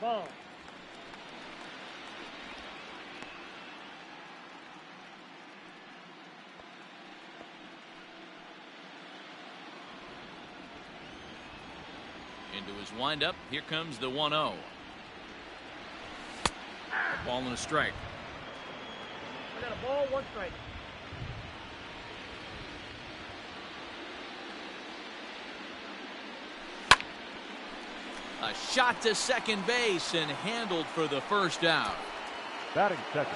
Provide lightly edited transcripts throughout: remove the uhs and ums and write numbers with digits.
Ball. Into his windup. Here comes the 1-0. Ball and a strike. I got a ball, 1 strike. A shot to second base and handled for the first out. Batting second,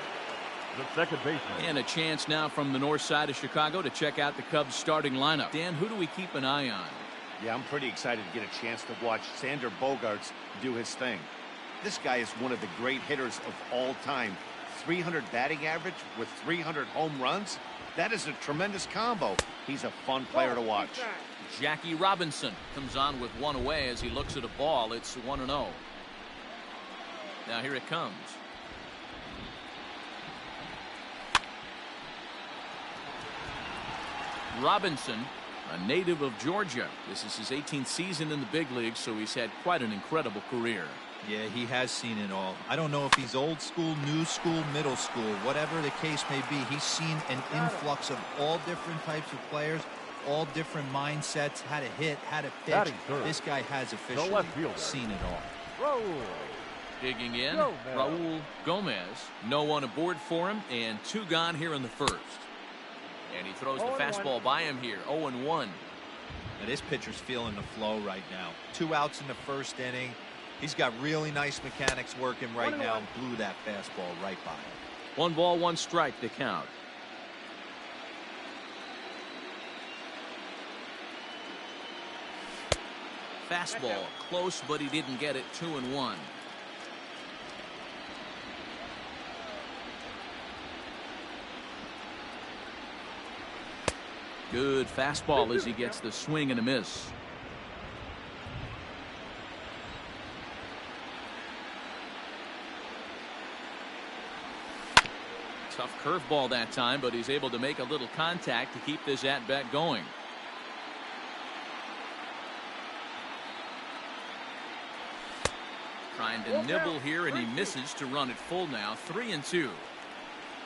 the second baseman. And a chance now from the north side of Chicago to check out the Cubs starting lineup. Dan, who do we keep an eye on? Yeah, I'm pretty excited to get a chance to watch Xander Bogaerts do his thing. This guy is one of the great hitters of all time. 300 batting average with 300 home runs. That is a tremendous combo. He's a fun player to watch. Jackie Robinson comes on with one away as he looks at a ball. It's 1-0. Now here it comes. Robinson, a native of Georgia. This is his 18th season in the big leagues, so he's had quite an incredible career. Yeah, he has seen it all. I don't know if he's old school, new school, middle school, whatever the case may be. He's seen an influx of all different types of players, all different mindsets, how to hit, how to pitch. This guy has officially seen it all. Digging in, Raul Gomez. No one aboard for him, and 2 gone here in the first. And he throws the fastball by him here. 0-1. Now this pitcher's feeling the flow right now. 2 outs in the first inning. He's got really nice mechanics working right now and blew that fastball right by him. 1 ball, 1 strike to count. Fastball close, but he didn't get it. 2-1. Good fastball as he gets the swing and a miss. Tough curveball that time, but he's able to make a little contact to keep this at bat going. Trying to nibble here, and he misses to run it full now. 3-2.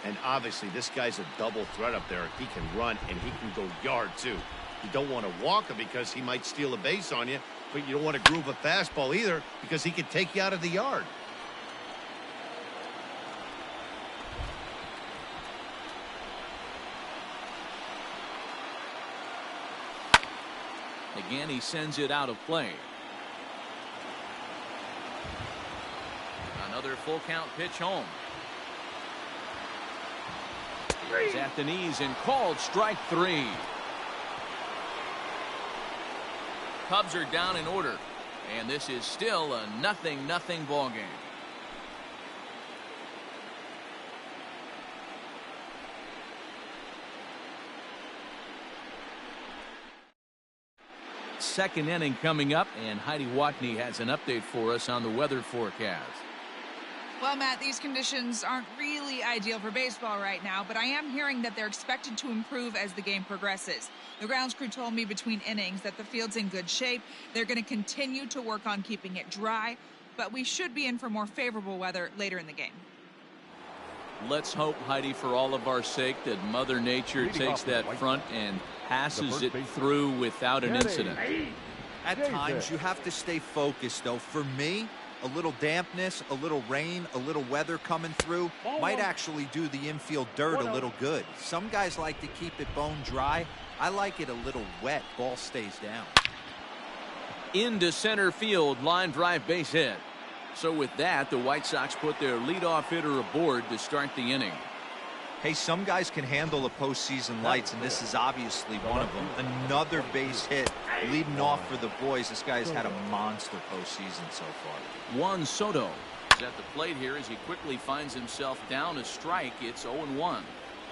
And obviously this guy's a double threat up there. He can run and he can go yard too. You don't want to walk him because he might steal a base on you, but you don't want to groove a fastball either because he can take you out of the yard. Again, he sends it out of play. Another full count pitch home. He's at the knees and called strike 3. Cubs are down in order, and this is still a 0-0 ball game. Second inning coming up, and Heidi Watney has an update for us on the weather forecast. Well, Matt, these conditions aren't really ideal for baseball right now, but I am hearing that they're expected to improve as the game progresses. The grounds crew told me between innings that the field's in good shape. They're going to continue to work on keeping it dry, but we should be in for more favorable weather later in the game. Let's hope, Heidi, for all of our sake, that Mother Nature takes that front and passes it through without an incident. At times, you have to stay focused, though. For me, a little dampness, a little rain, a little weather coming through might actually do the infield dirt a little good. Some guys like to keep it bone dry. I like it a little wet. Ball stays down. Into center field, line drive, base hit. So with that, the White Sox put their leadoff hitter aboard to start the inning. Hey, some guys can handle the postseason lights, and this is obviously one of them. Another base hit leading off for the boys. This guy's had a monster postseason so far. Juan Soto is at the plate here as he quickly finds himself down a strike. It's 0-1.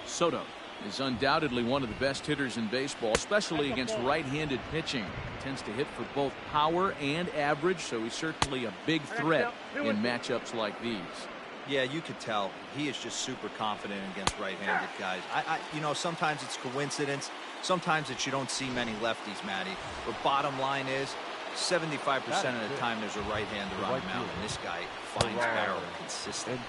Soto is undoubtedly one of the best hitters in baseball, especially against right-handed pitching. He tends to hit for both power and average, so he's certainly a big threat in matchups like these. Yeah, you could tell he is just super confident against right-handed guys. You know, sometimes it's coincidence. Sometimes it's you don't see many lefties, Matty. But bottom line is, 75% of the time there's a right-hander on the mound, and this guy finds power consistently.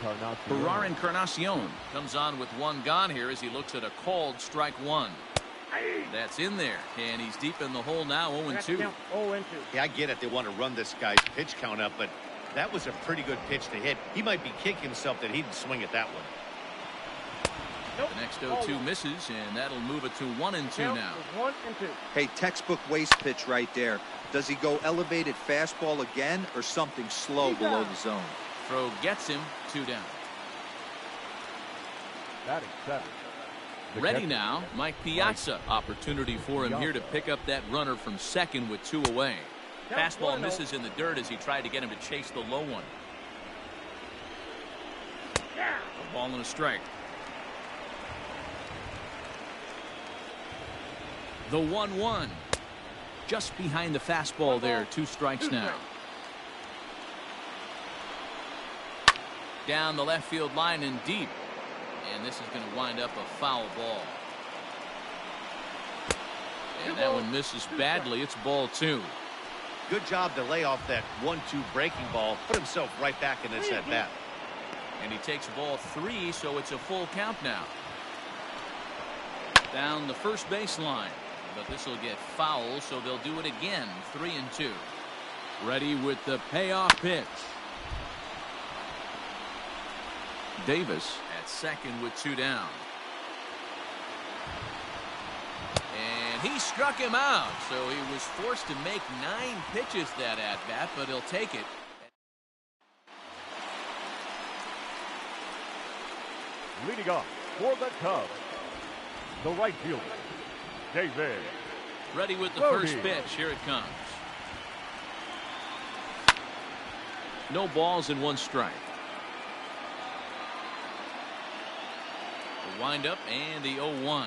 Ferrar Encarnacion comes on with one gone here as he looks at a called strike one. That's in there, and he's deep in the hole now, 0-2. 0-2. Yeah, I get it. They want to run this guy's pitch count up, but that was a pretty good pitch to hit. He might be kicking himself that he didn't swing at that one. Nope. The next 0-2 misses, and that'll move it to 1-2 now. 1-2. Hey, textbook waste pitch right there. Does he go elevated fastball again or something slow below the zone? Throw gets him, 2 down. Batting 7. Ready now, Mike Piazza. Opportunity for him here to pick up that runner from second with 2 away. Fastball misses in the dirt as he tried to get him to chase the low one. A ball and a strike. The 1-1. Just behind the fastball there. 2 strikes now. Down the left field line and deep. And this is going to wind up a foul ball. And that one misses badly. It's ball 2. Good job to lay off that 1-2 breaking ball. Put himself right back in this at bat. And he takes ball 3, so it's a full count now. Down the first baseline. But this will get foul, so they'll do it again. 3-2. Ready with the payoff pitch. Davis at second with 2 down. And he struck him out, so he was forced to make 9 pitches that at bat, but he'll take it. Leading off for the Cubs, the right fielder, Davis. Ready with the Brody. first pitch. Here it comes. No balls and 1 strike. The windup and the 0-1.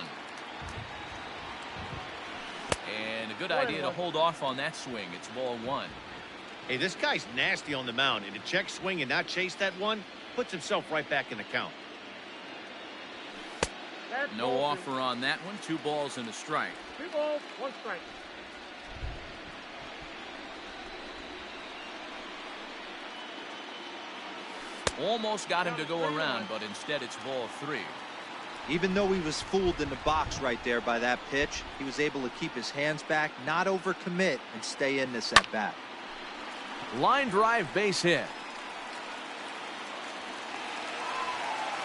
And a good idea to hold off on that swing. It's ball 1. Hey, this guy's nasty on the mound, and to check swing and not chase that one puts himself right back in the count. No offer on that one. 2 balls and a strike. 2 balls, 1 strike. Almost got him to go around, but instead it's ball 3. Even though he was fooled in the box right there by that pitch, he was able to keep his hands back, not overcommit, and stay in this at bat. Line drive, base hit.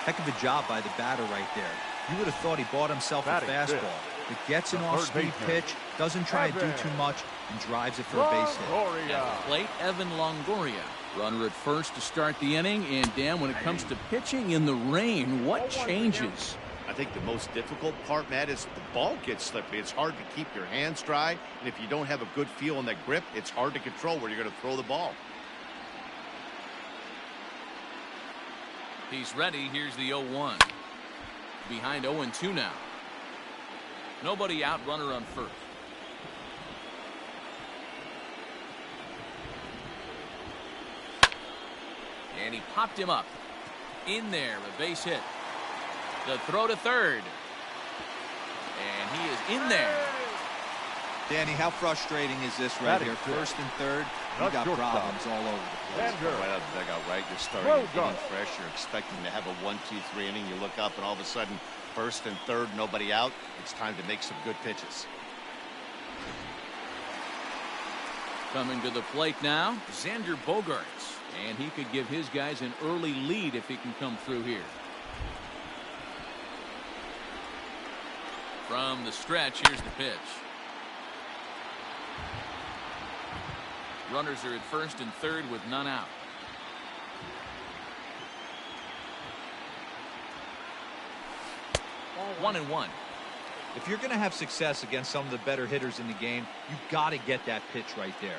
Heck of a job by the batter right there. You would have thought he bought himself a Batting fastball. fifth. But gets an The off-speed third baseman. pitch, doesn't try to do Evan. too much, and drives it for a base hit. At the plate, Evan Longoria. Runner at first to start the inning. And Dan, when it comes to pitching in the rain, what changes? I think the most difficult part, Matt, is the ball gets slippery. It's hard to keep your hands dry, and if you don't have a good feel on that grip, it's hard to control where you're going to throw the ball. He's ready. Here's the 0-1. Behind 0-2 now. Nobody out, runner on first. And he popped him up. In there, a base hit. The throw to third. And he is in there. Danny, how frustrating is this right Batting here? fifth. First and third, you Not got shortstop. problems all over the place. Sander. Right out of the dugout, right? You're starting Well getting done. fresh. You're expecting to have a 1-2-3 inning. You look up, and all of a sudden, first and third, nobody out. It's time to make some good pitches. Coming to the plate now, Xander Bogaerts. And he could give his guys an early lead if he can come through here. From the stretch, here's the pitch. Runners are at first and third with none out. Ball 1-1. If you're going to have success against some of the better hitters in the game, you've got to get that pitch right there.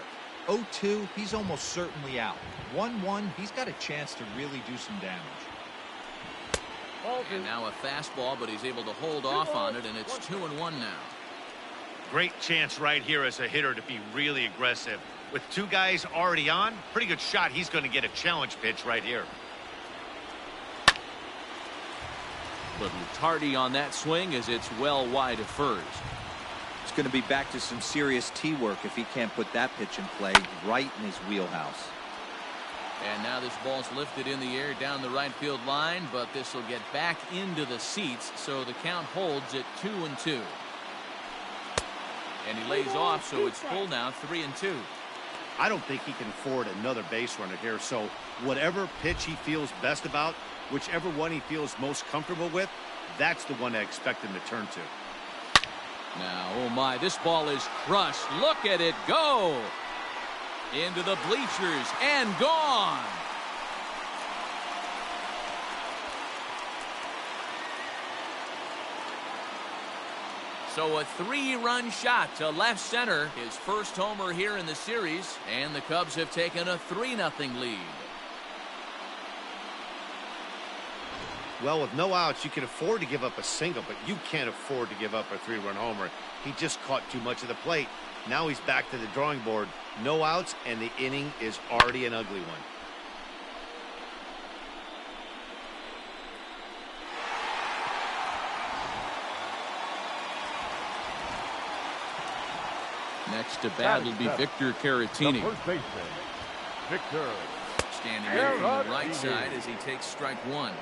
0-2, he's almost certainly out. 1-1, he's got a chance to really do some damage. Ball 2. And now a fastball, but he's able to hold off on it, and it's 2-1 now. Great chance right here as a hitter to be really aggressive. With 2 guys already on, pretty good shot. He's going to get a challenge pitch right here. But tardy on that swing as it's well wide of first. going to be back to some serious tee work if he can't put that pitch in play right in his wheelhouse. And now this ball's lifted in the air down the right field line, but this will get back into the seats, so the count holds at 2-2. And he lays off, so it's full now, 3-2. I don't think he can afford another base runner here, so whatever pitch he feels best about, whichever one he feels most comfortable with, that's the one I expect him to turn to. Now, oh my, this ball is crushed. Look at it go! Into the bleachers and gone. So a 3-run shot to left center, his first homer here in the series, and the Cubs have taken a 3-0 lead. Well, with no outs, you can afford to give up a single, but you can't afford to give up a 3-run homer. He just caught too much of the plate. Now he's back to the drawing board. No outs, and the inning is already an ugly one. Next to bat will be Victor Caratini. The first baseman, Victor. Standing in from the right side as he takes strike one.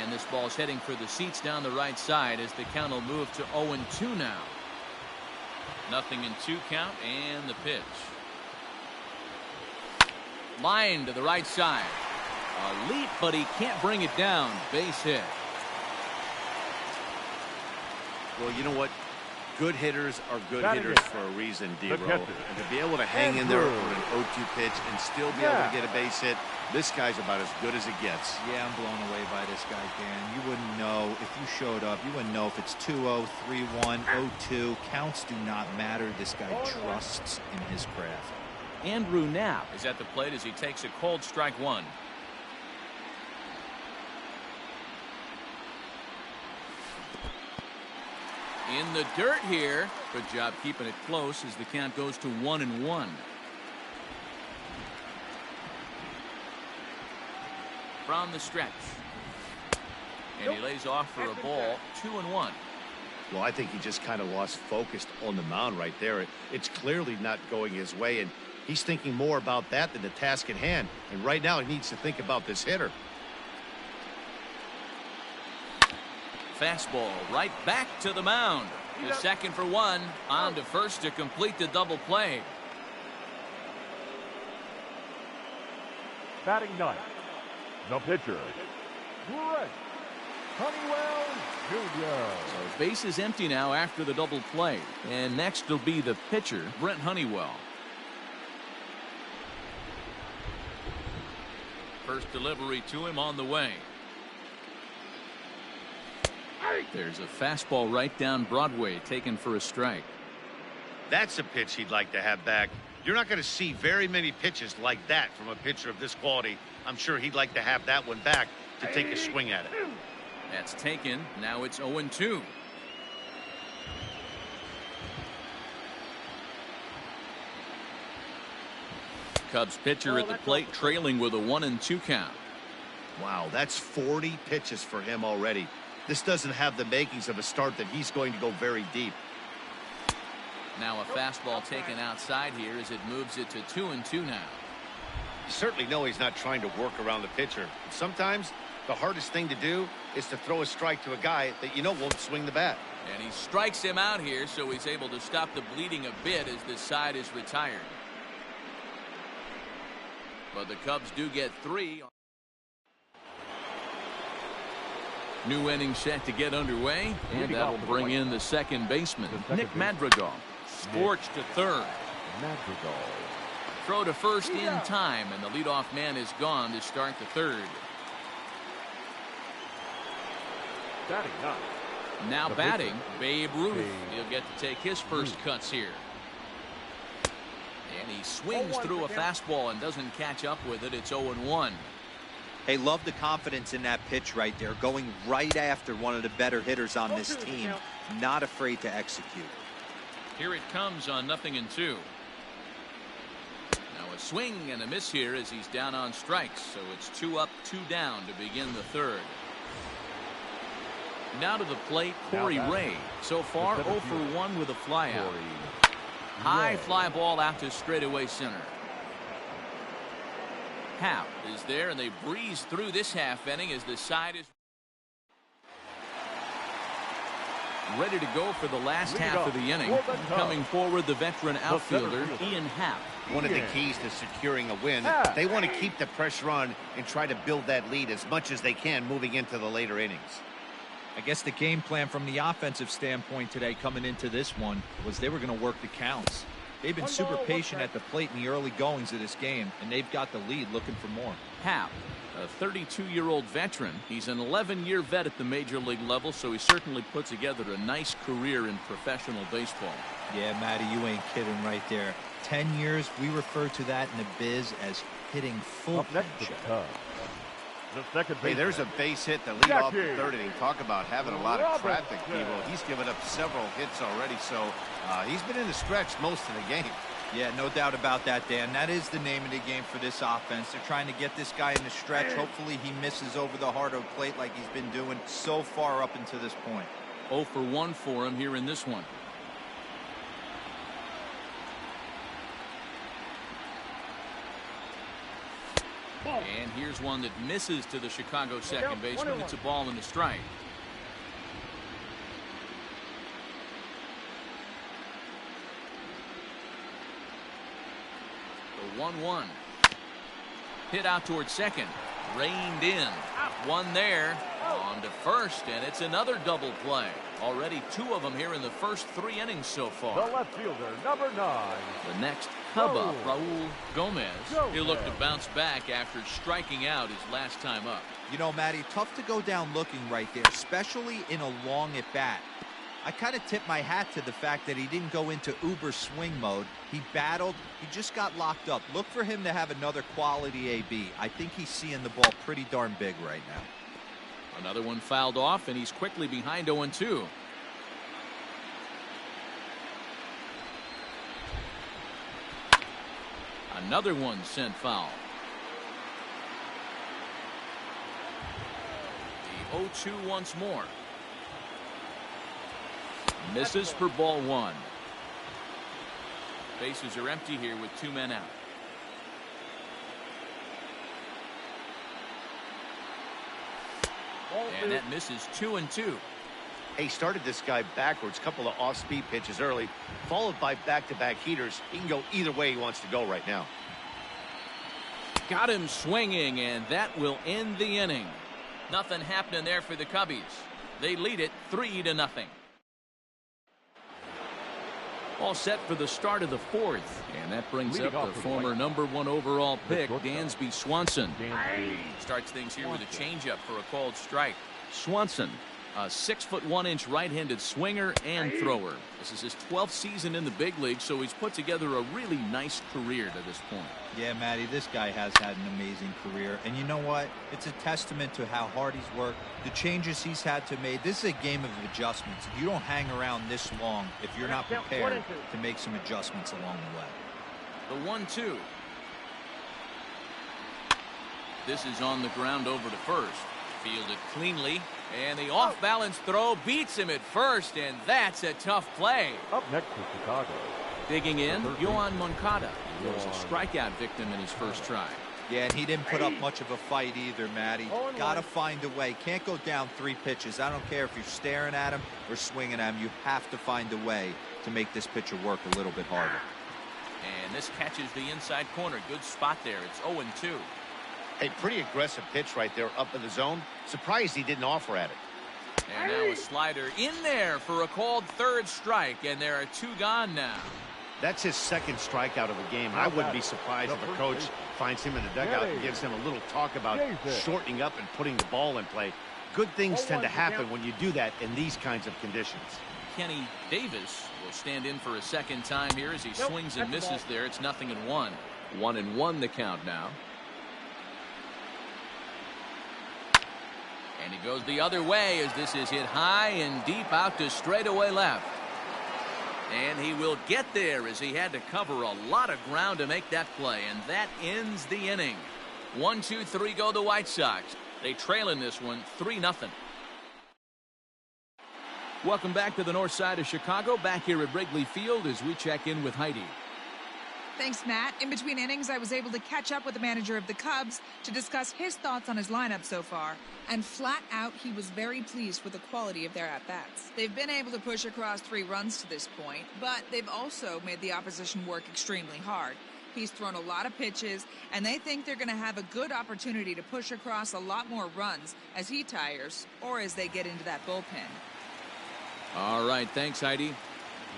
And this ball's heading for the seats down the right side as the count will move to 0-2 now. 0-2 count and the pitch. Line to the right side. A leap, but he can't bring it down. Base hit. Well, you know what? Good hitters are good hitters for a reason, D-Row. And to be able to hang in there with an 0-2 pitch and still be able to get a base hit, this guy's about as good as it gets. Yeah, I'm blown away by this guy, Dan. You wouldn't know if you showed up. You wouldn't know if it's 2-0, 3-1, 0-2. Counts do not matter. This guy trusts in his craft. Andrew Knapp is at the plate as he takes a cold strike one. In the dirt here. Good job keeping it close as the count goes to 1-1. From the stretch. And he lays off for a ball. 2-1. Well, I think he just kind of lost focus on the mound right there. It's clearly not going his way, and he's thinking more about that than the task at hand. And right now he needs to think about this hitter. Fastball right back to the mound. The second for one. On to first to complete the double play. Batting ninth, the pitcher, Brent Honeywell Jr. So base is empty now after the double play. And next will be the pitcher, Brent Honeywell. First delivery to him on the way. There's a fastball right down Broadway taken for a strike. That's a pitch he'd like to have back. You're not going to see very many pitches like that from a pitcher of this quality. I'm sure he'd like to have that one back to take a swing at it. That's taken. Now it's 0-2. Cubs pitcher at the plate trailing with a 1-2 count. Wow, that's 40 pitches for him already. This doesn't have the makings of a start that he's going to go very deep. Now a fastball taken outside here as it moves it to 2-2 now. You certainly know he's not trying to work around the pitcher. Sometimes the hardest thing to do is to throw a strike to a guy that you know won't swing the bat. And he strikes him out here, so he's able to stop the bleeding a bit as this side is retired. But the Cubs do get 3. New inning set to get underway, and that'll bring in the second baseman, Nick Madrigal. Scorched to third. Madrigal. Throw to first in time, and the leadoff man is gone to start the third. Batting ninth. Now The batting, pitcher, Babe Ruth. Babe He'll get to take his first cuts here. And he swings through a fastball and doesn't catch up with it. It's 0-1. Hey, love the confidence in that pitch right there, going right after one of the better hitters on this team, not afraid to execute. Here it comes on 0-2. Now a swing and a miss here as he's down on strikes. So it's 2 up, 2 down to begin the third. Now to the plate, Corey Ray. So far, 0 for 1 with a flyout. High fly ball out to straightaway center. Happ is there, and they breeze through this half inning as the side is ready to go for the last half of the inning. Coming forward, the veteran outfielder, Ian Happ. One of the keys to securing a win, they want to keep the pressure on and try to build that lead as much as they can moving into the later innings. I guess the game plan from the offensive standpoint today coming into this one was they were going to work the counts. They've been super patient at the plate in the early goings of this game, and they've got the lead looking for more. Happ, a 32-year-old veteran. He's an 11-year vet at the major league level, so he certainly put together a nice career in professional baseball. Yeah, Matty, you ain't kidding right there. 10 years, we refer to that in the biz as hitting full. Up next to the Cubs, the second Hey, baseman. there's a base hit to lead off the third inning. Talk about having a lot of traffic, people. He's given up several hits already, so he's been in the stretch most of the game. Yeah, no doubt about that, Dan. That is the name of the game for this offense. They're trying to get this guy in the stretch. Hopefully he misses over the heart of the plate like he's been doing so far up until this point. 0 for 1 for him here in this one. And here's one that misses to the Chicago second baseman. It's a ball and a strike. The 1-1. Hit out towards second. Reined in. One there. On to first, and it's another double play. Already 2 of them here in the first 3 innings so far. The left fielder, number 9. The next Cub up, Raul Gomez. He'll look to bounce back after striking out his last time up. You know, Matty, tough to go down looking right there, especially in a long at bat. I kind of tip my hat to the fact that he didn't go into uber swing mode. He battled. He just got locked up. Look for him to have another quality AB. I think he's seeing the ball pretty darn big right now. Another one fouled off, and he's quickly behind 0-2. Another one sent foul. The 0-2 once more. Misses for ball 1. Bases are empty here with 2 men out. And that misses 2-2. He started this guy backwards, couple of off-speed pitches early, followed by back-to-back heaters. He can go either way he wants to go right now. Got him swinging, and that will end the inning. Nothing happening there for the Cubbies. They lead it 3-0. All set for the start of the 4th, and that brings up the former number 1 overall pick, Dansby Swanson. Starts things here with a changeup for a called strike. Swanson, a 6'1" right-handed swinger and thrower. This is his 12th season in the big league, so he's put together a really nice career to this point. Yeah, Matty, this guy has had an amazing career. And you know what? It's a testament to how hard he's worked, the changes he's had to make. This is a game of adjustments. You don't hang around this long if you're not prepared to make some adjustments along the way. The 1-2. This is on the ground over to first. Fielded cleanly. And the off-balance throw beats him at first, and that's a tough play. Up next to Chicago. Digging in, Yoan Moncada. He was a strikeout victim in his first try. Yeah, and he didn't put up much of a fight either, Matty. Got to find a way. Can't go down 3 pitches. I don't care if you're staring at him or swinging at him. You have to find a way to make this pitcher work a little bit harder. And this catches the inside corner. Good spot there. It's 0-2. A pretty aggressive pitch right there up in the zone. Surprised he didn't offer at it. And now a slider in there for a called 3rd strike, and there are 2 gone now. That's his 2nd strikeout of the game. I wouldn't be surprised if a coach finds him in the dugout and gives him a little talk about shortening up and putting the ball in play. Good things tend to happen when you do that in these kinds of conditions. Kenny Davis will stand in for a 2nd time here as he swings and misses there. It's 0-1. 1-1 the count now. And he goes the other way as this is hit high and deep out to straightaway left. And he will get there as he had to cover a lot of ground to make that play. And that ends the inning. 1-2-3 go the White Sox. They trail in this one 3-0. Welcome back to the north side of Chicago. Back here at Wrigley Field as we check in with Heidi. Thanks, Matt. In between innings, I was able to catch up with the manager of the Cubs to discuss his thoughts on his lineup so far. And flat out, he was very pleased with the quality of their at-bats. They've been able to push across 3 runs to this point, but they've also made the opposition work extremely hard. He's thrown a lot of pitches, and they think they're going to have a good opportunity to push across a lot more runs as he tires or as they get into that bullpen. All right, thanks, Heidi.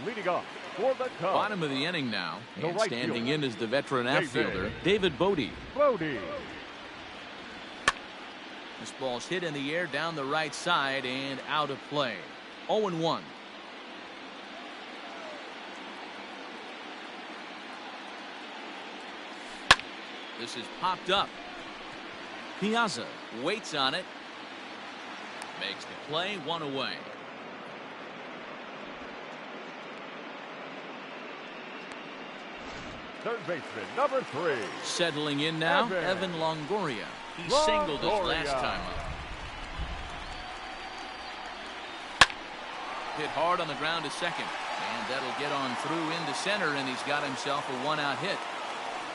Leading off for the Cubs. Bottom of the inning now. The And right standing fielder. in is the veteran David. outfielder, David Bodie. Bodie. This ball's hit in the air down the right side and out of play. 0-1. This is popped up. Piazza waits on it. Makes the play, 1 away. Third baseman, number 3. Settling in now, Evan. Longoria. He singled us last Longoria. time up. Hit hard on the ground to second. And that'll get on through into center, and he's got himself a 1-out hit.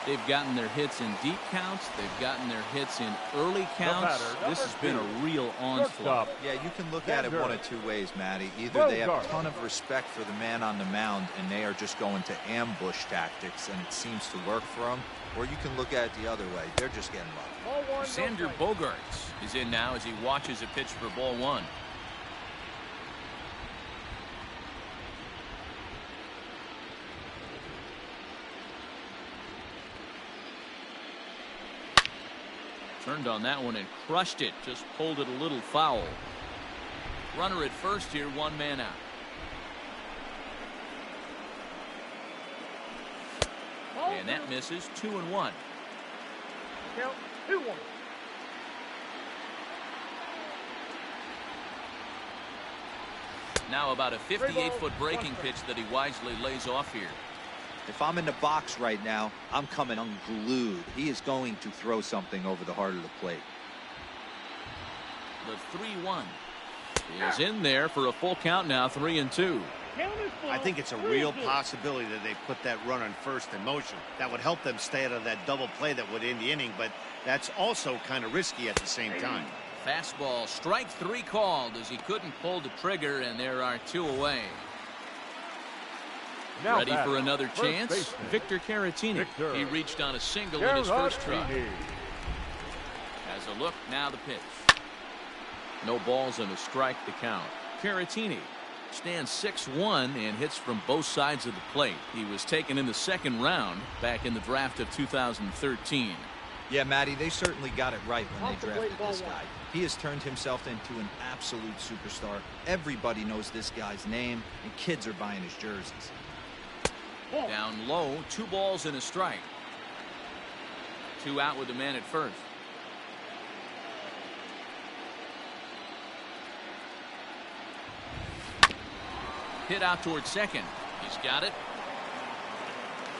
They've gotten their hits in deep counts. They've gotten their hits in early counts. batter, This has number been 2. a real onslaught. Shortstop. Yeah, you can look at it one of 2 ways, Matty. Either they have a ton of respect for the man on the mound and they are just going to ambush tactics and it seems to work for them, or you can look at it the other way. They're just getting lucky. Ball 1, Sander no strike. Bogaerts is in now as he watches a pitch for ball 1. Turned on that one and crushed it. Just pulled it a little foul. Runner at first here, 1 man out. Ball And that 2. misses. 2-1. Count 2-1. Now about a 58-foot breaking pitch that he wisely lays off here. If I'm in the box right now, I'm coming unglued. He is going to throw something over the heart of the plate. The 3-1 is in there for a full count now, 3-2. Count is full. I think it's a 3-2. real possibility that they put that run on first in motion. That would help them stay out of that double play that would end the inning, but that's also kind of risky at the same time. Fastball, strike 3 called as he couldn't pull the trigger, and there are 2 away. Now Ready batting, for another first chance? baseman. Victor Caratini. Victor. He reached on a single in his first try. Caratini. Has a look, now the pitch. No balls and a strike to count. Caratini stands 6'1" and hits from both sides of the plate. He was taken in the 2nd round back in the draft of 2013. Yeah, Matty, they certainly got it right when Off they the drafted plate, ball this 1. guy. He has turned himself into an absolute superstar. Everybody knows this guy's name, and kids are buying his jerseys. Ball. Down low, 2 balls and a strike. 2 out with the man at first. Hit out towards second. He's got it.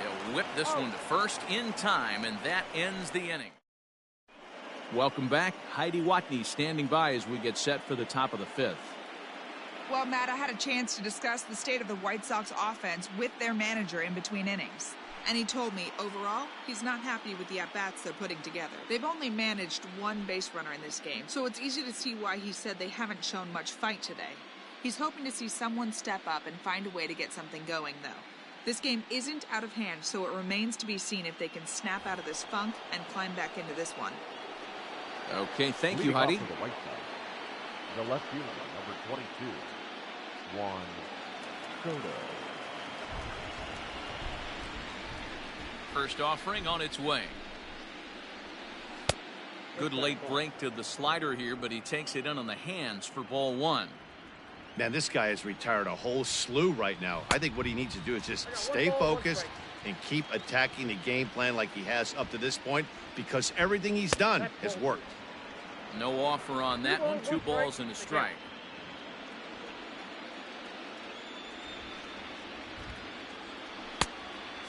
He'll whip this one to first in time, and that ends the inning. Welcome back. Heidi Watney standing by as we get set for the top of the 5th. Well, Matt, I had a chance to discuss the state of the White Sox offense with their manager in between innings. And he told me, overall, he's not happy with the at-bats they're putting together. They've only managed 1 base runner in this game, so it's easy to see why he said they haven't shown much fight today. He's hoping to see someone step up and find a way to get something going, though. This game isn't out of hand, so it remains to be seen if they can snap out of this funk and climb back into this one. Okay, thank you, Leading off Heidi. for the White Sox, the left fielder, number 22, Juan Soto. First offering on its way. Good late break to the slider here, but he takes it in on the hands for ball 1. Man, this guy has retired a whole slew right now. I think what he needs to do is just stay focused and keep attacking the game plan like he has up to this point, because everything he's done has worked. No offer on that one. 2 balls and a strike.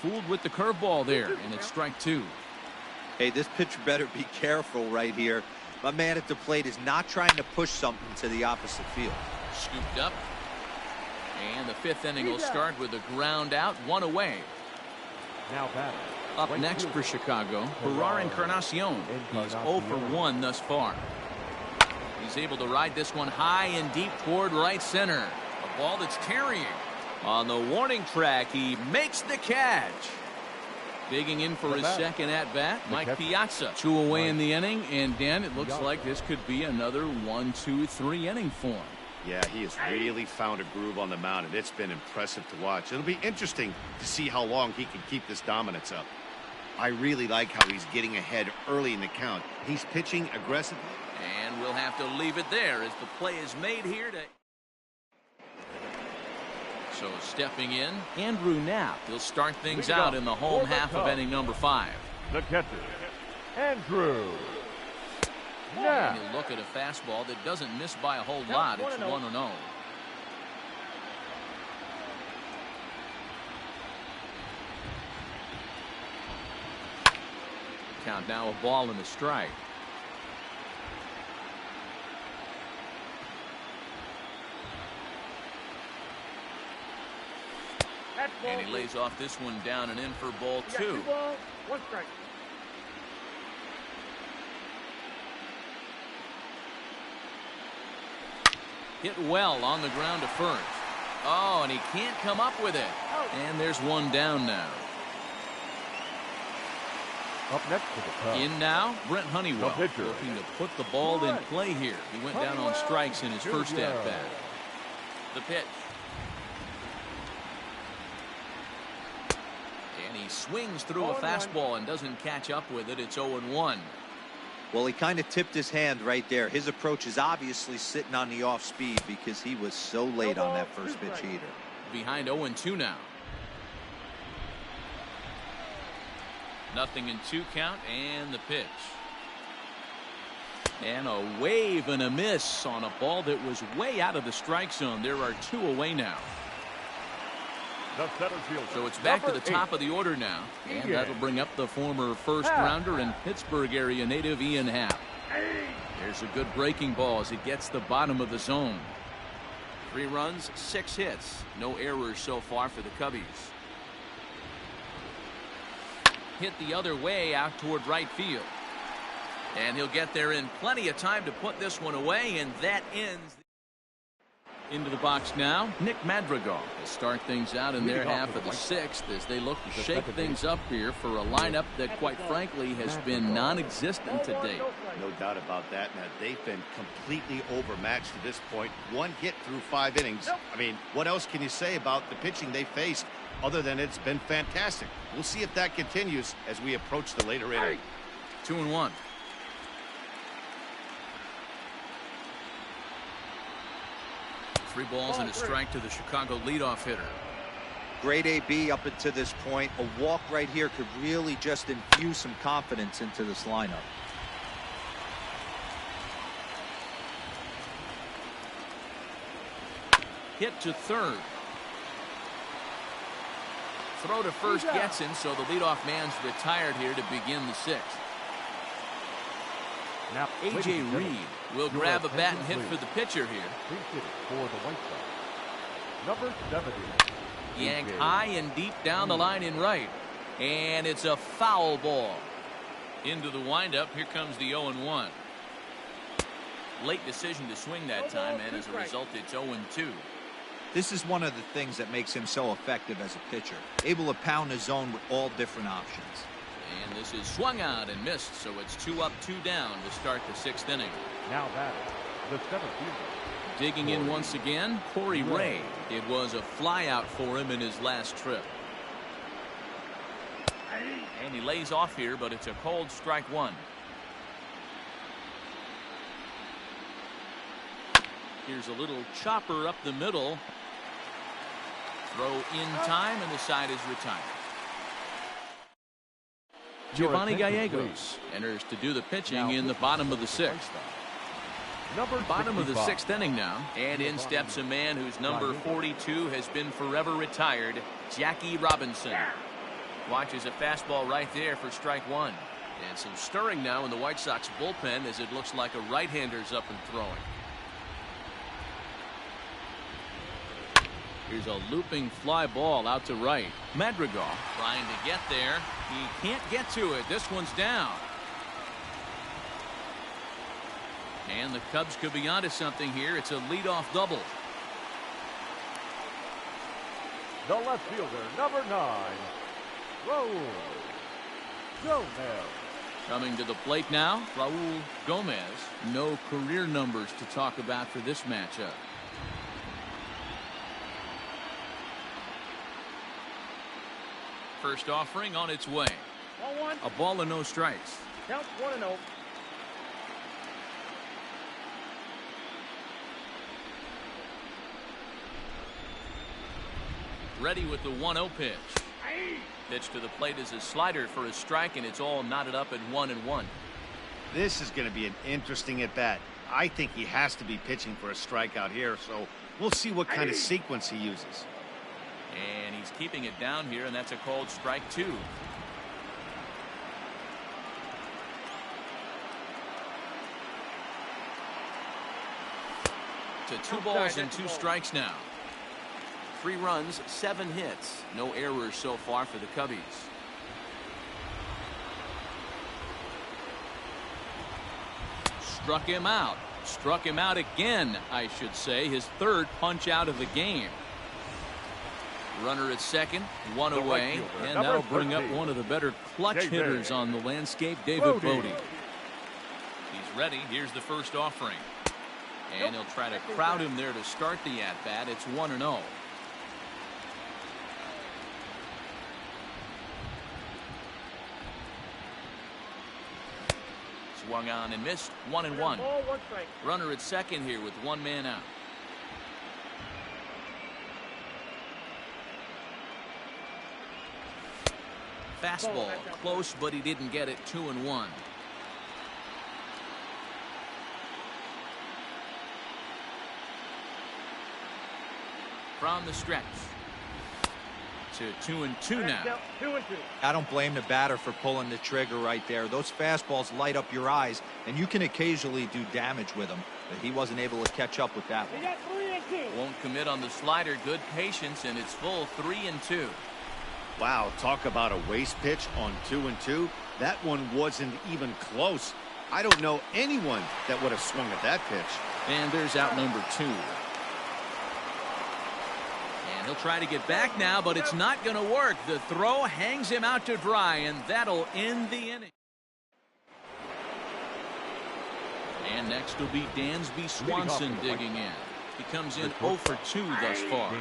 fooled with the curveball there, and it's strike two. Hey, this pitcher better be careful right here. My man at the plate is not trying to push something to the opposite field. Scooped up. And the fifth inning will start with a ground out, one away. Now batting. Up next for Chicago, Ferrar Encarnacion. He's 0 for 1 thus far. He's able to ride this one high and deep toward right center. A ball that's carrying. On the warning track, he makes the catch. Digging in for his second at-bat, Mike Piazza. 2 away in the inning, and Dan, it looks like this could be another 1, 2, 3 inning for him. Yeah, he has really found a groove on the mound, and it's been impressive to watch. It'll be interesting to see how long he can keep this dominance up. I really like how he's getting ahead early in the count. He's pitching aggressively. And we'll have to leave it there as the play is made here to... So stepping in, Andrew Knapp. He'll start things out in the home half of inning number 5. The catcher, Andrew And Knapp. you look at a fastball that doesn't miss by a whole lot. It's 1-0. Count now a ball and a strike. And he lays off this one down and in for ball 2. 2 balls, 1 strike. Hit well on the ground to first. Oh, and he can't come up with it. And there's one down now. Up next to the Cubs. In now, Brent Honeywell, The pitcher. looking to put the ball in play here. He went down on strikes in his first Jr. at-bat. The pitch. And he swings through a fastball and doesn't catch up with it. It's 0-1. Well, he kind of tipped his hand right there. His approach is obviously sitting on the off speed because he was so late on that first pitch heater. Behind 0-2 now. 0-2 count, and the pitch. And a wave and a miss on a ball that was way out of the strike zone. There are 2 away now. The center fielder, So it's back to the number top 8. of the order now. And Ian. that'll bring up the former first-rounder and Pittsburgh area native Ian Happ. There's a good breaking ball as it gets the bottom of the zone. 3 runs, 6 hits. No errors so far for the Cubbies. Hit the other way out toward right field. And he'll get there in plenty of time to put this one away, and that ends. Into the box now, Nick Madrigal to start things out in their half of the 6th as they look to shake things up here for a lineup that, quite frankly, has been non-existent to date. No doubt about that, Matt. They've been completely overmatched to this point. 1 hit through 5 innings. I mean, what else can you say about the pitching they faced other than it's been fantastic? We'll see if that continues as we approach the later inning. 2-1. Three balls and a strike to the Chicago leadoff hitter. Great AB up until this point. A walk right here could really just infuse some confidence into this lineup. Hit to third. Throw to first gets him, so the leadoff man's retired here to begin the 6th. Now, A.J. Reed will grab a bat and hit for the pitcher here. For the White Sox, number 70. Yanked high and deep down the line in right. And it's a foul ball. Into the windup, here comes the 0-1. Late decision to swing that time, and as a result, it's 0-2. This is one of the things that makes him so effective as a pitcher. Able to pound the zone with all different options. And this is swung out and missed, so it's 2 up, 2 down to start the 6th inning. Now batting, the center fielder. Digging in once again, Corey Ray. It was a flyout for him in his last trip. And he lays off here, but it's a cold strike 1. Here's a little chopper up the middle. Throw in time, and the side is retired. Giovanni Gallegos enters to do the pitching in the bottom of the 6th. Bottom of the 6th inning now, and in steps a man whose number 42 has been forever retired, Jackie Robinson. Watches a fastball right there for strike one. And some stirring now in the White Sox bullpen as it looks like a right-hander's up and throwing. Here's a looping fly ball out to right. Madrigal trying to get there. He can't get to it. This one's down. And the Cubs could be onto something here. It's a leadoff double. The left fielder, number 9, Raul Gomez. Coming to the plate now, Raul Gomez. No career numbers to talk about for this matchup. First offering on its way. Ball 1. A ball and no strikes. Count 1-0. Ready with the 1-0 pitch. Aye. Pitch to the plate is a slider for a strike, and it's all knotted up at 1-1. This is going to be an interesting at bat. I think he has to be pitching for a strikeout here, so we'll see what kind of sequence he uses. And he's keeping it down here, and that's a called strike 2. To 2 balls and 2 strikes now. 3 runs, 7 hits. No errors so far for the Cubbies. Struck him out. Struck him out again, I should say. His 3rd punch out of the game. Runner at second, 1 away, and that'll bring up one of the better clutch hitters on the landscape, David Bote. He's ready. Here's the first offering. And he'll try to crowd him there to start the at-bat. It's 1-0. Swung on and missed. 1-1. Ball 1 strike. Runner at second here with 1 man out. Fastball close, but he didn't get it. 2-1. From the stretch to 2-2 now. Count 2-2. I don't blame the batter for pulling the trigger right there. Those fastballs light up your eyes, and you can occasionally do damage with them, but he wasn't able to catch up with that We one. got 3-2. Won't commit on the slider. Good patience, and it's full 3-2. Wow, talk about a waste pitch on 2-2. That one wasn't even close. I don't know anyone that would have swung at that pitch. And there's out number 2. And he'll try to get back now, but it's not going to work. The throw hangs him out to dry, and that'll end the inning. And next will be Dansby Swanson digging in. He comes in 0 for 2 thus far.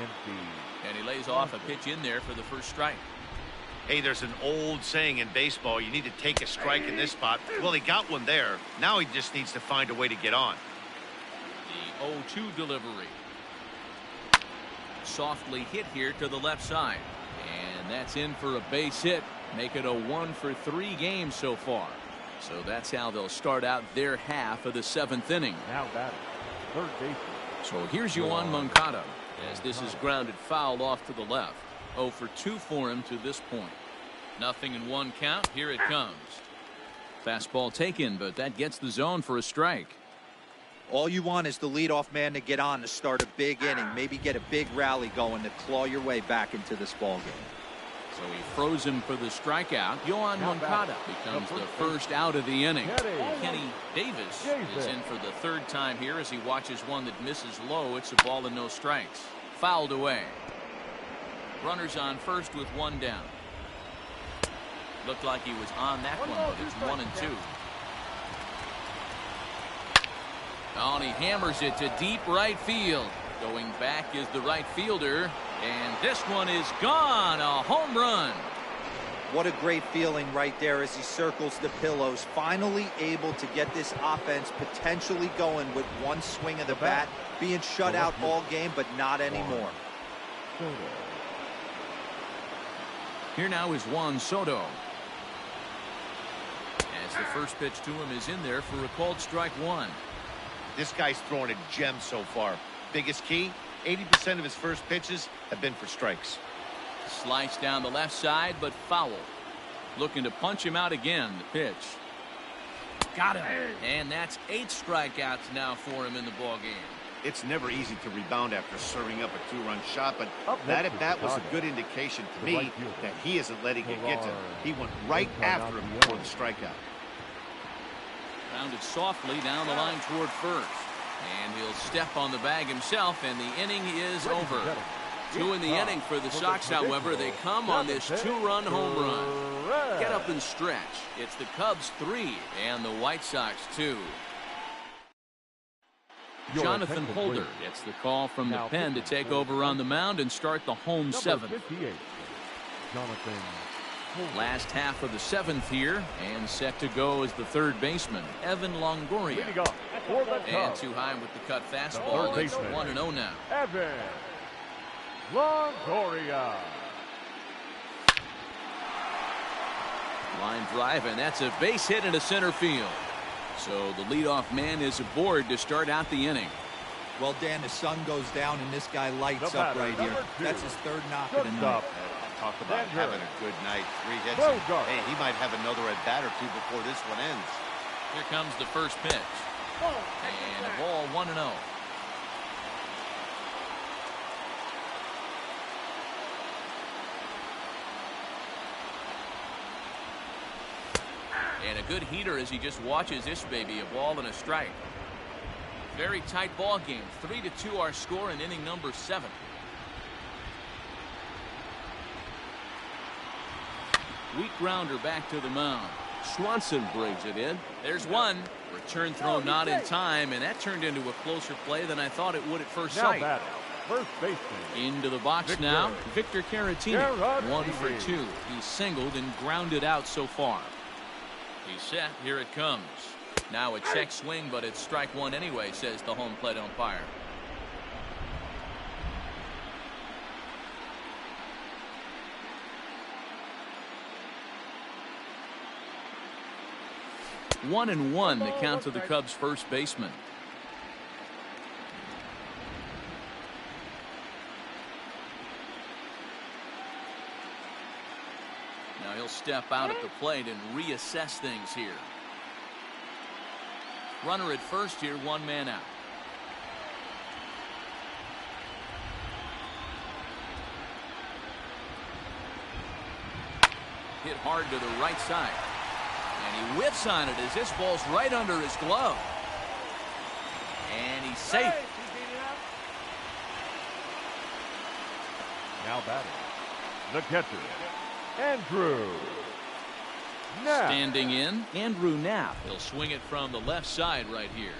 And he lays off a pitch in there for the first strike. Hey, there's an old saying in baseball, you need to take a strike in this spot. Well, he got one there. Now he just needs to find a way to get on. The 0-2 delivery. Softly hit here to the left side. And that's in for a base hit. Make it a 1 for 3 game so far. So that's how they'll start out their half of the 7th inning. Now batting, third baseman. So here's Yoan Moncada as this is grounded foul off to the left. 0 for 2 for him to this point. 0-1 count. Here it comes. Fastball taken, but that gets the zone for a strike. All you want is the leadoff man to get on to start a big inning, maybe get a big rally going to claw your way back into this ball game. So he froze him for the strikeout. Yoan Moncada becomes the first out of the inning. Kenny Davis is in for the 3rd time here as he watches one that misses low. It's a ball and no strikes. Fouled away. Runners on first with 1 down. Looked like he was on that one, but it's 1-2. Oh, and he hammers it to deep right field. Going back is the right fielder. And this one is gone. A home run. What a great feeling right there as he circles the pillows. Finally able to get this offense potentially going with one swing of the bat. Being shut out all game, but not anymore. Here now is Juan Soto. As the first pitch to him is in there for a called strike 1. This guy's throwing a gem so far. Biggest key, 80% of his first pitches have been for strikes. Slice down the left side, but foul. Looking to punch him out again. The pitch. Got him. And that's 8 strikeouts now for him in the ball game. It's never easy to rebound after serving up a 2-run shot, but Up that next at bat is was a Chicago. good indication to The me right fielder. that he isn't letting it get to him. He went right Gerard after him on the for other. the strikeout. Rounded softly down the line toward first. And he'll step on the bag himself, and the inning is over. 2 in the inning for the Sox, however. They come on this 2-run home run. Get up and stretch. It's the Cubs 3 and the White Sox 2. Jonathan Holder gets the call from the pen to take over on the mound and start the home 7th. Jonathan Holder. Last half of the 7th here, and set to go as the third baseman, Evan Longoria. Leading off for the And Cubs, too high with the cut fastball. third It's baseman. 1-0 now. Evan Longoria. Line drive, and that's a base hit into center field. So the leadoff man is aboard to start out the inning. Well, Dan, the sun goes down and this guy lights The up batter, right here. number 2. That's his 3rd knock of the night. Shortstop. Talk about Van having Buren. a good night. 3 hits. Bogart. Hey, he might have another at bat or 2 before this one ends. Here comes the first pitch. And a ball 1-0. And a good heater as he just watches this baby. A ball and a strike. Very tight ball game. 3-2 our score in inning number 7. Weak grounder back to the mound. Swanson brings it in. There's one. Return throw not in time, and that turned into a closer play than I thought it would at first Now sight. batting, first baseman. Into the box Victor. now. Victor Caratini. 1 for Caratini. 2. He's singled and grounded out so far. He's set. Here it comes. Now a check swing, but it's strike 1 anyway, says the home plate umpire. One and one, the count to the Cubs' first baseman. Now he'll step out at the plate and reassess things here. Runner at first here, 1 man out. Hit hard to the right side. And he whiffs on it as this ball's right under his glove. And he's safe. Now batting, the catcher, Andrew Knapp. Standing in, Andrew Knapp. He'll swing it from the left side right here.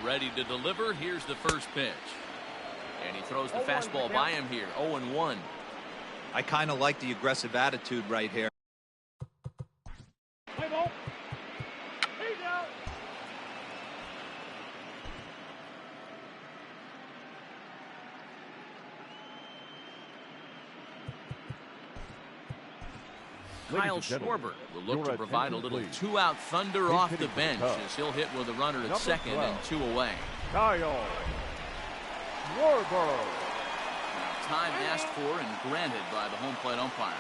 Ready to deliver. Here's the first pitch. And he throws the fastball by him here. 0-1. I kind of like the aggressive attitude right here. Play ball. He's out. Kyle and gentlemen, Schwarber will look your to provide a attention, little please. 2-out thunder He's off the hitting for the bench Cubs. as he'll hit with a runner at Number second 12. and 2 away. Kyle Schwarber. Time asked for and granted by the home plate umpire.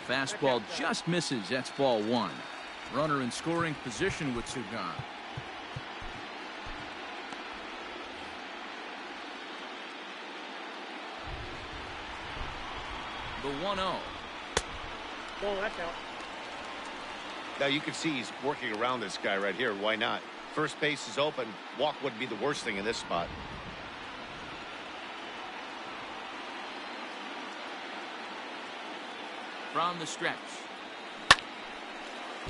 Fastball just misses. That's ball 1. Runner in scoring position with 2 gone. The 1-0. Oh, that's out. Now you can see he's working around this guy right here. Why not? First base is open. Walk wouldn't be the worst thing in this spot. From the stretch.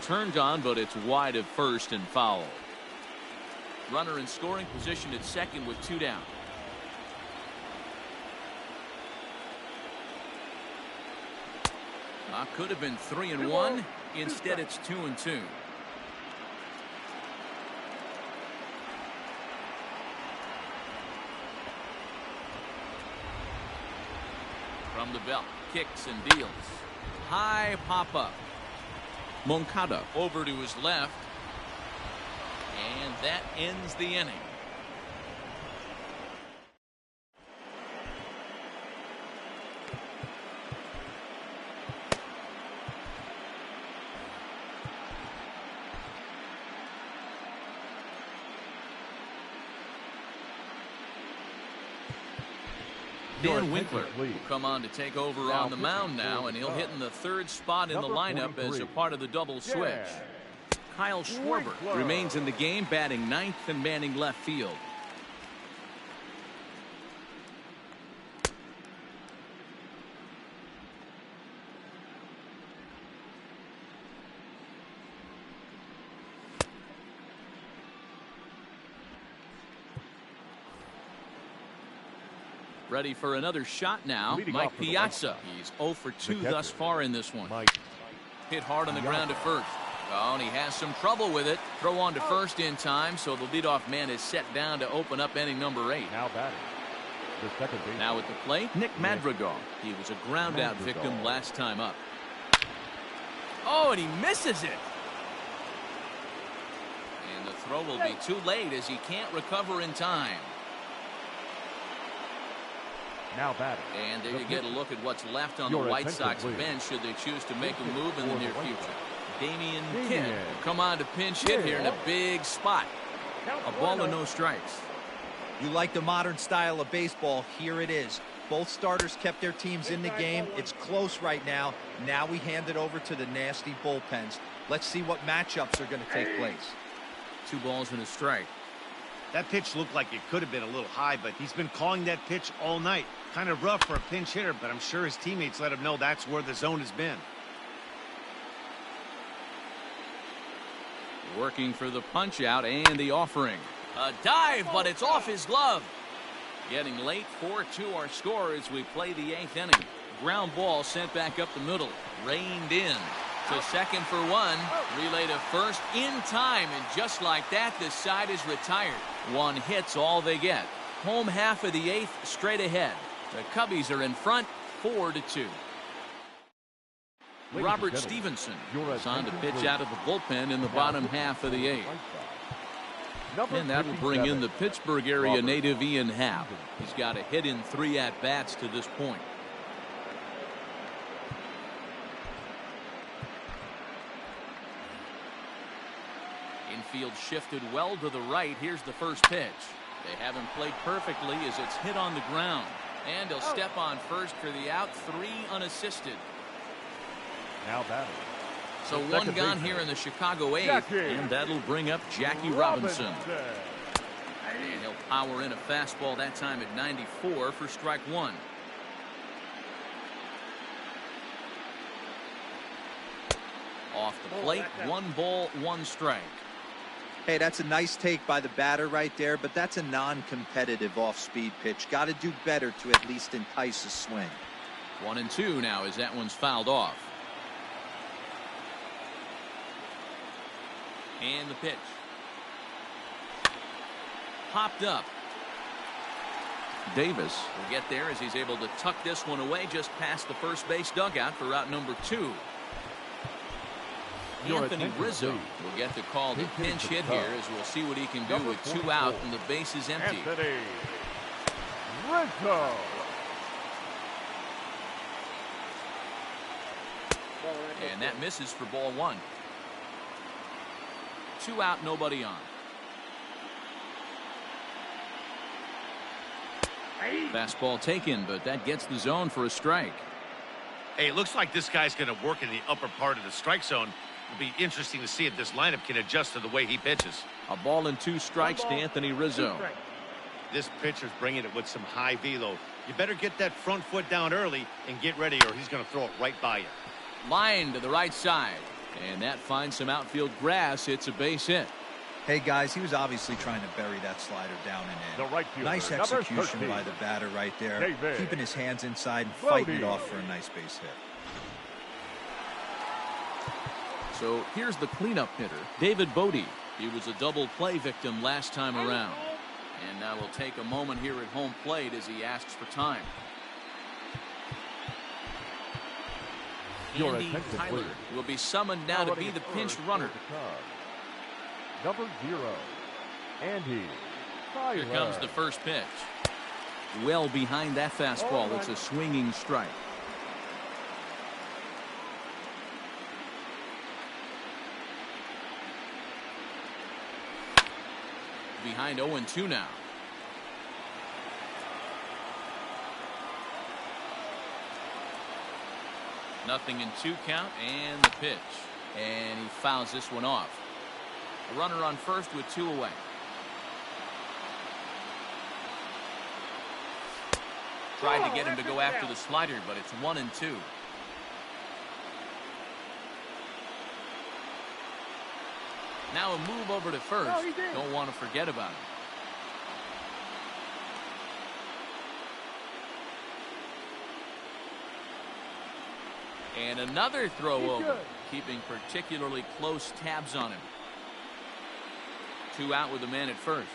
Turned on, but it's wide of first and foul. Runner in scoring position at second with 2 down. Could have been 3-1. Instead, it's 2-2. From the belt, kicks and deals. High pop up. Moncada over to his left. And that ends the inning. Dan Winkler will come on to take over on the mound now, and he'll hit in the 3rd spot in the lineup as a part of the double switch. Kyle Schwarber remains in the game, batting 9th and manning left field. Ready for another shot now. Mike Piazza. He's 0 for 2 thus far in this one. Hit hard on the ground to first. Oh, and he has some trouble with it. Throw on to first in time, so the leadoff man is set down to open up inning number 8. Now batting. The second base. Now at the plate, Nick Madrigal. He was a ground out victim last time up. Oh, and he misses it. And the throw will be too late as he can't recover in time. Now batting. And there you get a look at what's left on the White Sox bench should they choose to make a move in the near future. Damian Kidd will come on to pinch hit here in a big spot. A ball and no strikes. You like the modern style of baseball. Here it is. Both starters kept their teams in the game. It's close right now. Now we hand it over to the nasty bullpens. Let's see what matchups are going to take place. 2 balls and a strike. That pitch looked like it could have been a little high, but he's been calling that pitch all night. Kind of rough for a pinch hitter, but I'm sure his teammates let him know that's where the zone has been. Working for the punch out and the offering. A dive, but it's off his glove. Getting late, 4-2 our score as we play the 8th inning. Ground ball sent back up the middle. Reined in. To second for 1. Relay to first in time, and just like that, the side is retired. 1 hit's all they get. Home half of the 8th straight ahead. The Cubbies are in front, 4-2. Robert Stevenson is on to pitch out of the bullpen in the bottom half of the 8th. And that will bring in the Pittsburgh area native Ian Happ. He's got a hit in 3 at-bats to this point. Infield shifted well to the right. Here's the first pitch. They haven't played perfectly as it's hit on the ground. And he'll step on first for the out. 3 unassisted. Now batting. So 1 gone here in the Chicago 8th. And that'll bring up Jackie Robinson. And he'll power in a fastball that time at 94 for strike 1. Off the plate, 1 ball, 1 strike. Hey, that's a nice take by the batter right there, but that's a non-competitive off-speed pitch. Got to do better to at least entice a swing. 1-2 now as that one's fouled off. And the pitch. Popped up. Davis will get there as he's able to tuck this one away just past the first base dugout for route number 2. Anthony Rizzo will get the call to pinch hit here as we'll see what he can do with 2 out and the base is empty. Anthony Rizzo. And that misses for ball 1. 2 out, nobody on. Fastball taken, but that gets the zone for a strike. Hey, it looks like this guy's going to work in the upper part of the strike zone. It'll be interesting to see if this lineup can adjust to the way he pitches. A ball and 2 strikes to Anthony Rizzo. This pitcher's bringing it with some high velo. You better get that front foot down early and get ready, or he's going to throw it right by you. Line to the right side. And that finds some outfield grass. It's a base hit. Hey, guys, he was obviously trying to bury that slider down and in. The right fielder, Nice number execution 13. by the batter right there. David Keeping his hands inside and fighting it Brody. off for a nice base hit. So here's the cleanup hitter, David Bodie. He was a double play victim last time around. And now will take a moment here at home plate as he asks for time. Your Andy attention, Tyler please. will be summoned now to be the pinch runner. Number 0, Andy Tyler. Here comes the first pitch. Well behind that fastball. It's a swinging strike. Behind 0-2 now. Nothing in 2 count, and the pitch. And he fouls this one off. A runner on first with 2 away. Tried to get him to go after the slider, but it's 1-2. Now a move over to first. Don't want to forget about it. And another throw over, keeping particularly close tabs on him. 2 out with a man at first.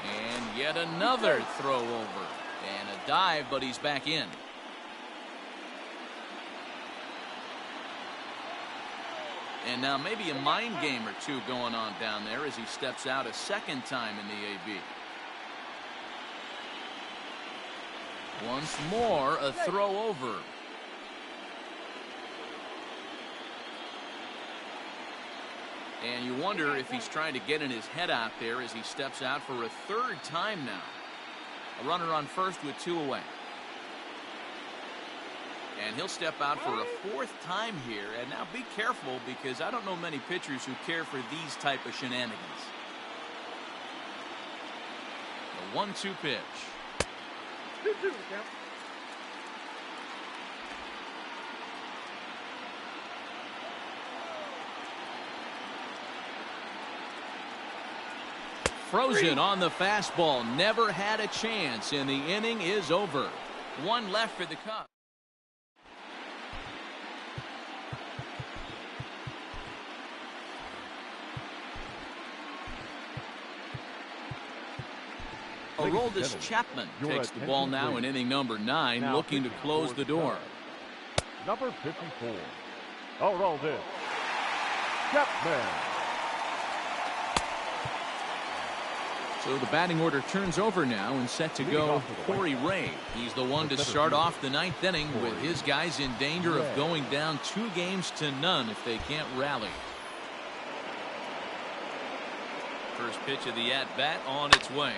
And yet another throw over. And a dive, but he's back in. And now maybe a mind game or two going on down there as he steps out a second time in the AB. Once more, a throw over. And you wonder if he's trying to get in his head out there as he steps out for a 3rd time now. A runner on first with 2 away. And he'll step out for a 4th time here. And now be careful, because I don't know many pitchers who care for these type of shenanigans. The 1-2 pitch. 2-2, count. Frozen on the fastball. Never had a chance, and the inning is over. 1 left for the Cubs. Aroldis Chapman takes the ball now in inning number 9, looking to close the door. Number 54, Aroldis Chapman. So the batting order turns over now, and set to go Corey Ray. He's the one to start off the 9th inning with his guys in danger of going down 2-0 if they can't rally. First pitch of the at-bat on its way.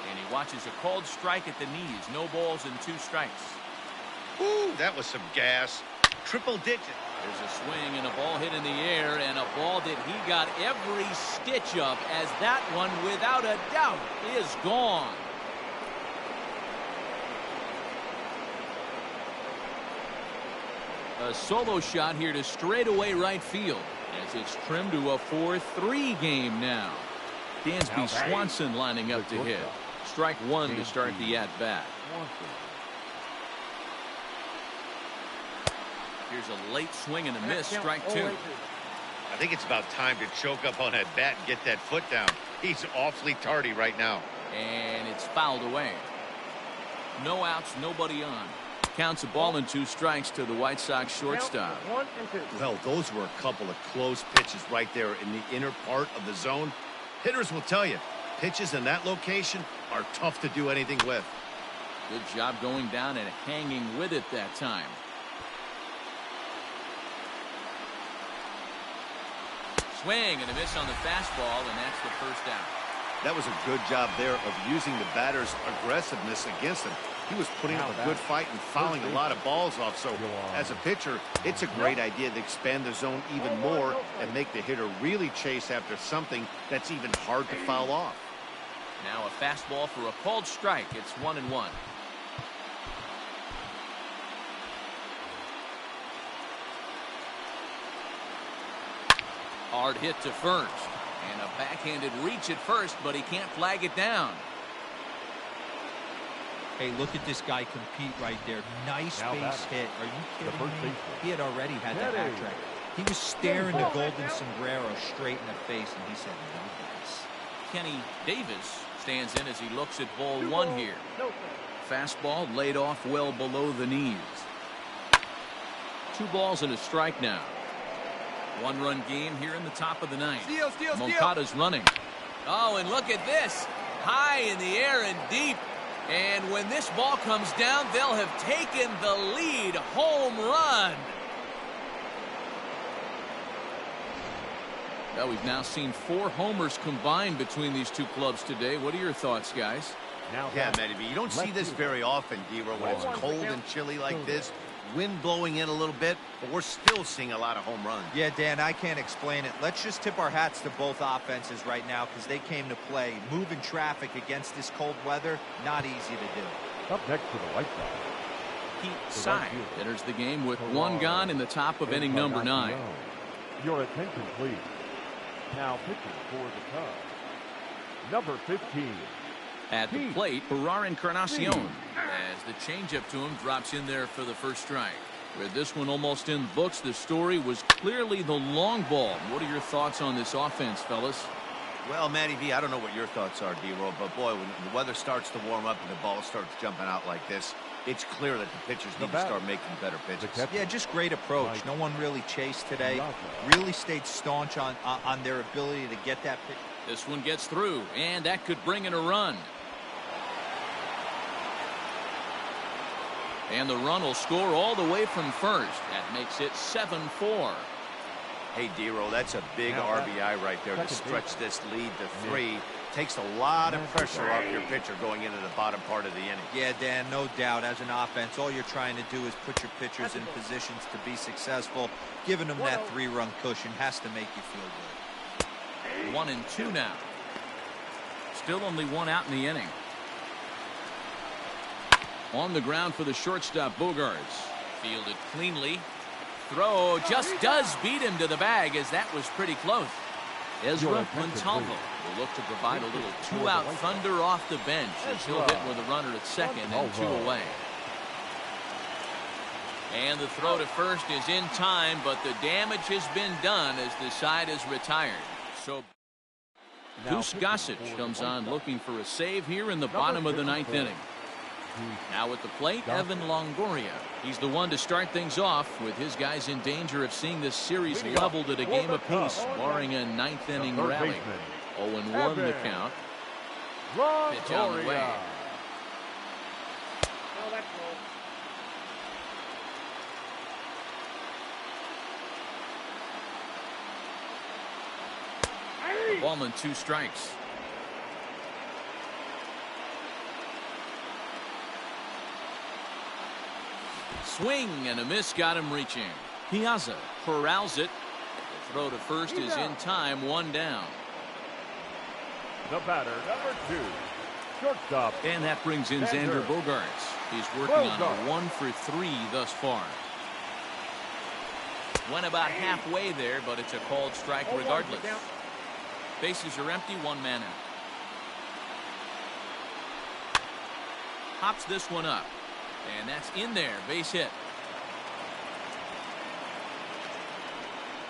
And he watches a called strike at the knees. No balls and 2 strikes. Ooh, that was some gas. Triple digit. There's a swing and a ball hit in the air, and a ball that he got every stitch of, as that one, without a doubt, is gone. A solo shot here to straightaway right field, as it's trimmed to a 4-3 game now. Dansby Swanson lining up to hit. Strike 1 to start the at-bat. Here's a late swing and a miss. Strike 2. I think it's about time to choke up on that bat and get that foot down. He's awfully tardy right now. And it's fouled away. No outs, nobody on. Counts a ball and 2 strikes to the White Sox shortstop. 1 and 2. Well, those were a couple of close pitches right there in the inner part of the zone. Hitters will tell you, pitches in that location are tough to do anything with. Good job going down and hanging with it that time. Swing and a miss on the fastball, and that's the first out. That was a good job there of using the batter's aggressiveness against him. He was putting up a good fight and fouling a lot of balls off. So as a pitcher, it's a great idea to expand the zone even more and make the hitter really chase after something that's even hard to foul off. Now a fastball for a called strike. It's 1-1. Hard hit to first. And a backhanded reach at first, but he can't flag it down. Hey, look at this guy compete right there. Nice base hit. Are you kidding me? He had already had that hat trick. He was staring the golden sombrero straight in the face, and he said, no thanks. Kenny Davis stands in as he looks at ball one here. Fastball laid off well below the knees. 2 balls and a strike now. 1-run game here in the top of the ninth. Moncada's running. Oh, and look at this. High in the air and deep. And when this ball comes down, they'll have taken the lead. Home run. Well, we've now seen 4 homers combined between these two clubs today. What are your thoughts, guys? Yeah, Matty V, you don't see this very often, D-Row, when it's cold and chilly like this. Wind blowing in a little bit, but we're still seeing a lot of home runs. Yeah, Dan, I can't explain it. Let's just tip our hats to both offenses right now because they came to play. Moving traffic against this cold weather, not easy to do. Up next to the right side. Pete Sy enters the game with 1 gone in the top of inning number 9. Your attention, please. Now pitching for the Cubs, number 15. At the plate, Ferrar Encarnacion, as the changeup to him drops in there for the first strike. With this one almost in the books, the story was clearly the long ball. What are your thoughts on this offense, fellas? Well, Matty V, I don't know what your thoughts are, D-Row, but boy, when the weather starts to warm up and the ball starts jumping out like this, it's clear that the pitchers need to start making better pitches. Yeah, just great approach. No one really chased today. Really stayed staunch on their ability to get that pitch. This one gets through, and that could bring in a run. And the run will score all the way from first. That makes it 7-4. Hey, D-Row, that's a big RBI right there to stretch this lead to 3. Takes a lot of pressure off your pitcher going into the bottom part of the inning. Yeah, Dan, no doubt. As an offense, all you're trying to do is put your pitchers in positions to be successful. Giving them that 3-run cushion has to make you feel good. 1-2 now. Still only 1 out in the inning. On the ground for the shortstop, Bogaerts. Fielded cleanly. Throw just does beat him to the bag, as that was pretty close. Ezra Montalvo will look to provide a little 2-out thunder off the bench as he'll hit with a runner at second and 2 away. And the throw to first is in time, but the damage has been done as the side is retired. So Goose Gossage comes on looking for a save here in the bottom of the 9th inning. Now at the plate, Evan Longoria. He's the one to start things off with his guys in danger of seeing this series leveled at a game apiece, barring a 9th inning rally. 0-1 the count. Pitch on the way. Ball and 2 strikes. Swing and a miss got him reaching. Piazza corrals it. The throw to first is in time, 1 down. The batter, number 2, shortstop. And that brings in Xander Bogaerts. He's working on a 1 for 3 thus far. Went about halfway there, but it's a called strike regardless. Bases are empty, 1 man out. Hops this one up. And that's in there, base hit.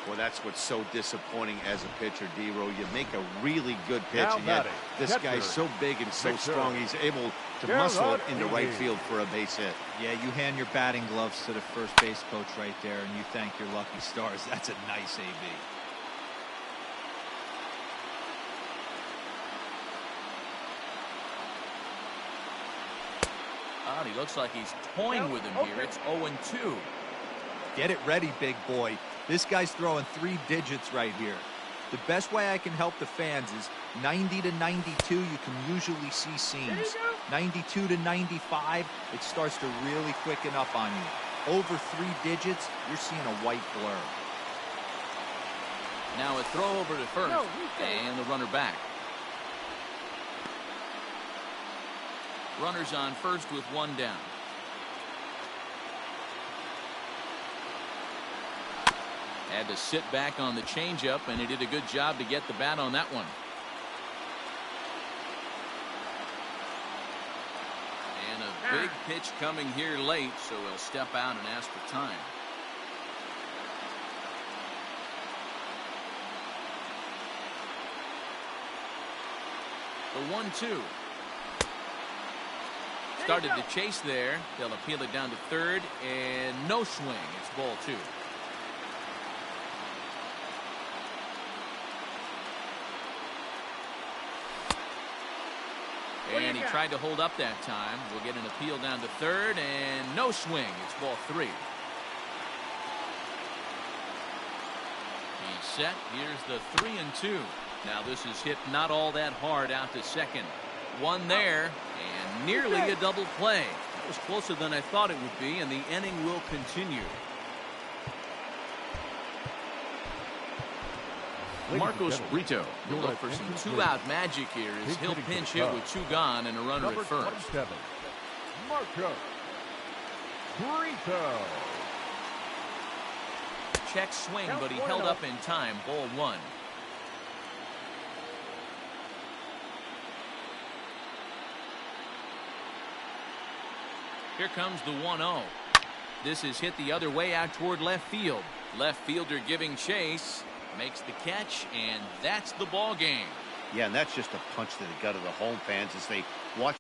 Well, that's what's so disappointing as a pitcher, D-Row. You make a really good pitch, and yet this guy's so big and so strong, he's able to muscle it into right field for a base hit. Yeah, you hand your batting gloves to the first base coach right there, and you thank your lucky stars. That's a nice AB. He looks like he's toying with him here. It's 0-2. Get it ready, big boy. This guy's throwing 3 digits right here. The best way I can help the fans is 90 to 92. You can usually see seams. 92 to 95, it starts to really quicken up on you. Over 3 digits, you're seeing a white blur. Now a throw over to first, and the runner back. Runners on first with one down. Had to sit back on the changeup, and he did a good job to get the bat on that one. And a big pitch coming here late, so he'll step out and ask for time. The 1-2. Started to chase there. They'll appeal it down to third, and no swing. It's ball 2. And he tried to hold up that time. We'll get an appeal down to third, and no swing. It's ball 3. He's set. Here's the 3-2. Now this is hit not all that hard out to second. One there, and nearly a double play. That was closer than I thought it would be, and the inning will continue. Marcos Brito will look for some two-out magic here as he'll pinch hit with 2 gone and a runner at first. 27, Marcos Brito. Check swing, but he held up in time. Ball 1. Here comes the 1-0. This is hit the other way out toward left field. Left fielder giving chase. Makes the catch, and that's the ball game. Yeah, and that's just a punch to the gut of the home fans as they watch.